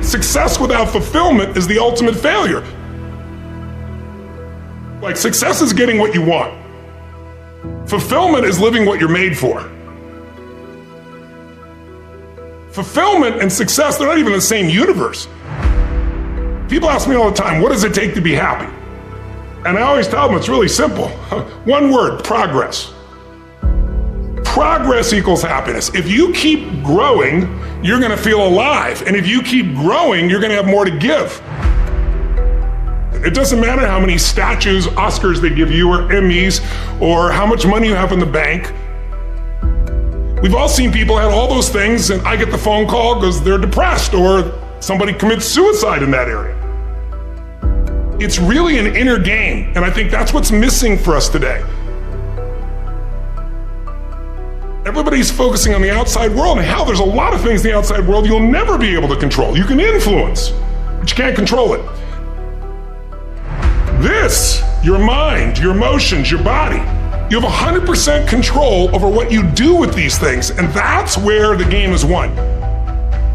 Success without fulfillment is the ultimate failure. Like, success is getting what you want. Fulfillment is living what you're made for. Fulfillment and success, they're not even in the same universe. People ask me all the time, what does it take to be happy? And I always tell them it's really simple. One word, progress. Progress equals happiness. If you keep growing, you're gonna feel alive. And if you keep growing, you're gonna have more to give. It doesn't matter how many statues, Oscars they give you, or Emmys, or how much money you have in the bank. We've all seen people have all those things, and I get the phone call because they're depressed, or somebody commits suicide in that area. It's really an inner game, and I think that's what's missing for us today. Everybody's focusing on the outside world, and there's a lot of things in the outside world you'll never be able to control. You can influence, but you can't control it. This, your mind, your emotions, your body, you have 100% control over what you do with these things, and that's where the game is won.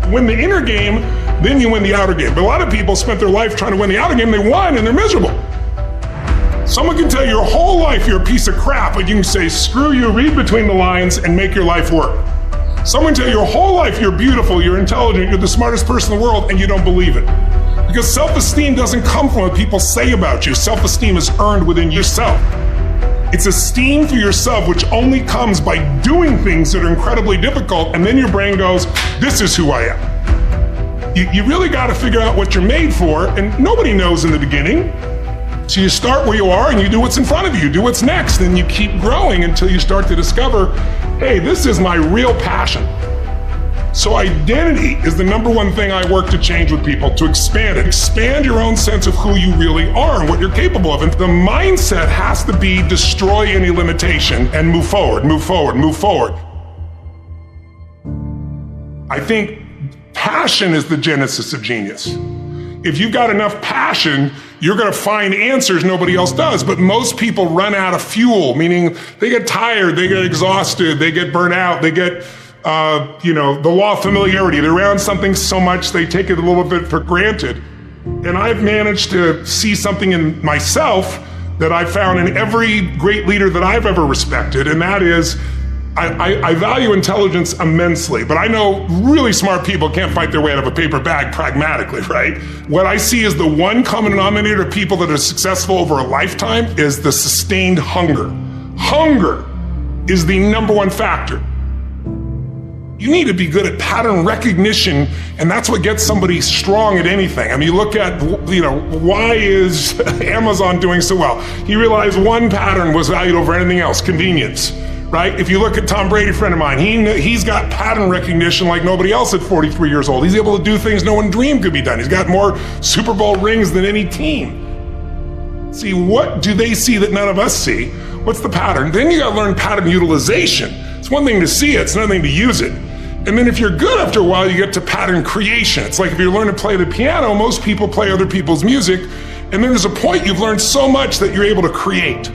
Win the inner game, then you win the outer game. But a lot of people spent their life trying to win the outer game, they won, and they're miserable. Someone can tell you your whole life you're a piece of crap, but you can say, screw you, read between the lines, and make your life work. Someone can tell you your whole life you're beautiful, you're intelligent, you're the smartest person in the world, and you don't believe it. Because self-esteem doesn't come from what people say about you. Self-esteem is earned within yourself. It's esteem for yourself, which only comes by doing things that are incredibly difficult, and then your brain goes, this is who I am. You really gotta figure out what you're made for, and nobody knows in the beginning. So you start where you are and you do what's in front of you, do what's next, and you keep growing until you start to discover, hey, this is my real passion. So identity is the number one thing I work to change with people, to expand it. Expand your own sense of who you really are and what you're capable of. And the mindset has to be destroy any limitation and move forward, move forward, move forward. I think passion is the genesis of genius. If you've got enough passion, you're gonna find answers nobody else does. But most people run out of fuel, meaning they get tired, they get exhausted, they get burnt out, they get the law of familiarity. They're around something so much they take it a little bit for granted. And I've managed to see something in myself that I've found in every great leader that I've ever respected, and that is, I value intelligence immensely, but I know really smart people can't fight their way out of a paper bag pragmatically, right? What I see as the one common denominator of people that are successful over a lifetime is the sustained hunger. Hunger is the number one factor. You need to be good at pattern recognition, and that's what gets somebody strong at anything. I mean, you look at, why is Amazon doing so well? He realized one pattern was valued over anything else, convenience, right? If you look at Tom Brady, a friend of mine, he's got pattern recognition like nobody else at 43 years old. He's able to do things no one dreamed could be done. He's got more Super Bowl rings than any team. See, what do they see that none of us see? What's the pattern? Then you gotta learn pattern utilization. It's one thing to see it, it's another thing to use it. And then if you're good after a while, you get to pattern creation. It's like if you learn to play the piano, most people play other people's music, and then there's a point you've learned so much that you're able to create. It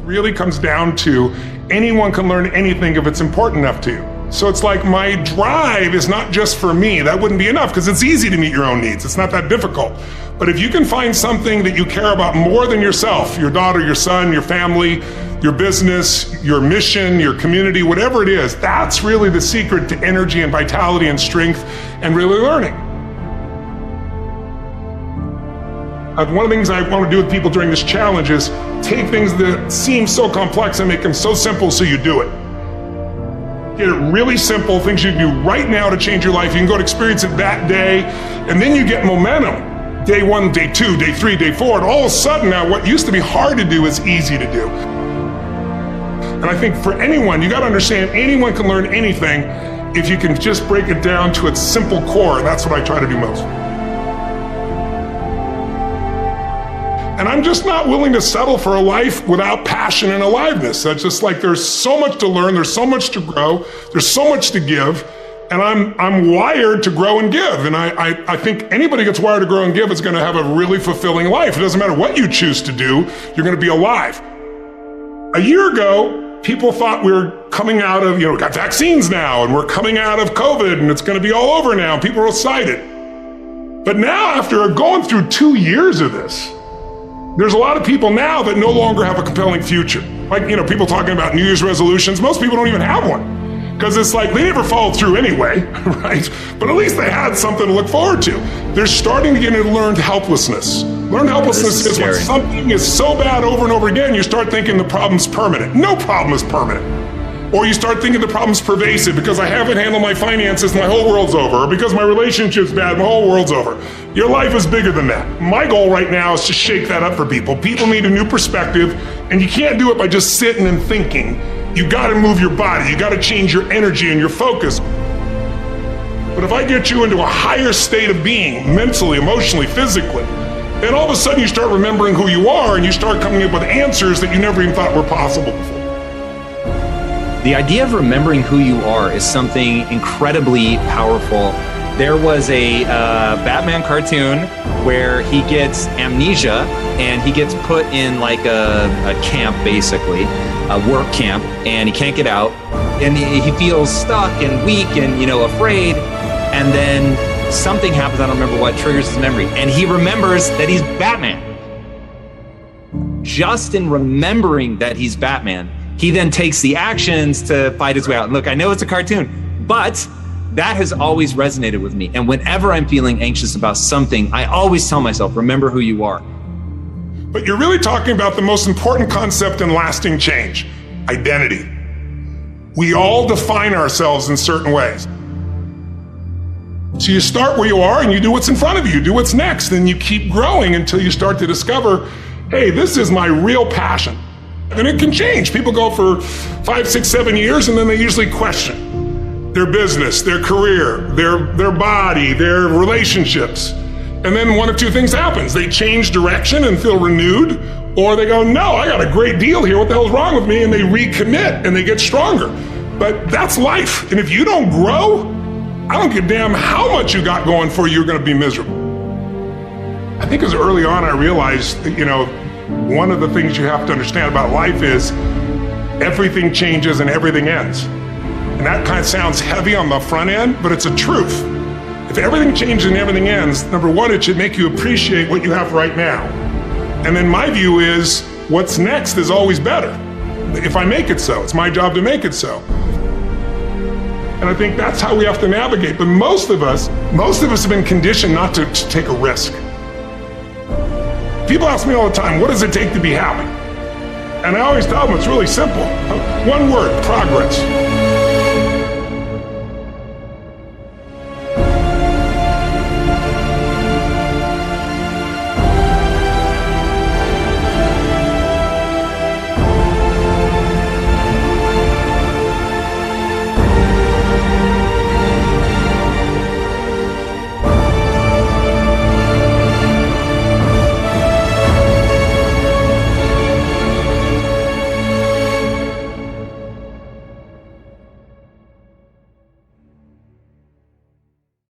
really comes down to anyone can learn anything if it's important enough to you. So it's like my drive is not just for me. That wouldn't be enough because it's easy to meet your own needs. It's not that difficult. But if you can find something that you care about more than yourself, your daughter, your son, your family, your business, your mission, your community, whatever it is, that's really the secret to energy and vitality and strength and really learning. One of the things I want to do with people during this challenge is take things that seem so complex and make them so simple so you do it. Get it really simple, things you can do right now to change your life. You can go to experience it that day, and then you get momentum. Day 1, day 2, day 3, day 4, and all of a sudden now what used to be hard to do is easy to do. And I think for anyone, you gotta understand anyone can learn anything if you can just break it down to its simple core, and that's what I try to do most. And I'm just not willing to settle for a life without passion and aliveness. That's just like there's so much to learn, there's so much to grow, there's so much to give, and I'm wired to grow and give. And I think anybody gets wired to grow and give is gonna have a really fulfilling life. It doesn't matter what you choose to do, you're gonna be alive. A year ago, people thought we were coming out of, we got vaccines now and we're coming out of COVID and it's going to be all over now. People were excited. But now, after going through 2 years of this, there's a lot of people now that no longer have a compelling future. Like, people talking about New Year's resolutions. Most people don't even have one. Because it's like they never followed through anyway, right? But at least they had something to look forward to. They're starting to get into learned helplessness. Learned helplessness is when something is so bad over and over again, you start thinking the problem's permanent. No problem is permanent. Or you start thinking the problem's pervasive because I haven't handled my finances, my whole world's over. Or because my relationship's bad, my whole world's over. Your life is bigger than that. My goal right now is to shake that up for people. People need a new perspective, and you can't do it by just sitting and thinking. You gotta move your body, you gotta change your energy and your focus. But if I get you into a higher state of being, mentally, emotionally, physically, then all of a sudden you start remembering who you are and you start coming up with answers that you never even thought were possible before. The idea of remembering who you are is something incredibly powerful. There was a Batman cartoon where he gets amnesia and he gets put in like a camp, basically, a work camp, and he can't get out. And he feels stuck and weak and, afraid. And then something happens, I don't remember what, triggers his memory. And he remembers that he's Batman. Just in remembering that he's Batman, he then takes the actions to fight his way out. And look, I know it's a cartoon, but that has always resonated with me. And whenever I'm feeling anxious about something, I always tell myself, remember who you are. But you're really talking about the most important concept in lasting change, identity. We all define ourselves in certain ways. So you start where you are and you do what's in front of you, do what's next, and you keep growing until you start to discover, hey, this is my real passion. And it can change. People go for 5, 6, 7 years and then they usually question their business, their career, their body, their relationships. And then one of two things happens. They change direction and feel renewed, or they go, no, I got a great deal here. What the hell's wrong with me? And they recommit and they get stronger. But that's life. And if you don't grow, I don't give a damn how much you got going for you, you're going to be miserable. I think as early on I realized that, one of the things you have to understand about life is everything changes and everything ends. And that kind of sounds heavy on the front end, but it's a truth. If everything changes and everything ends, number one, it should make you appreciate what you have right now. And then my view is what's next is always better. If I make it so, it's my job to make it so. And I think that's how we have to navigate. But most of us have been conditioned not to take a risk. People ask me all the time, what does it take to be happy? And I always tell them it's really simple. One word, progress.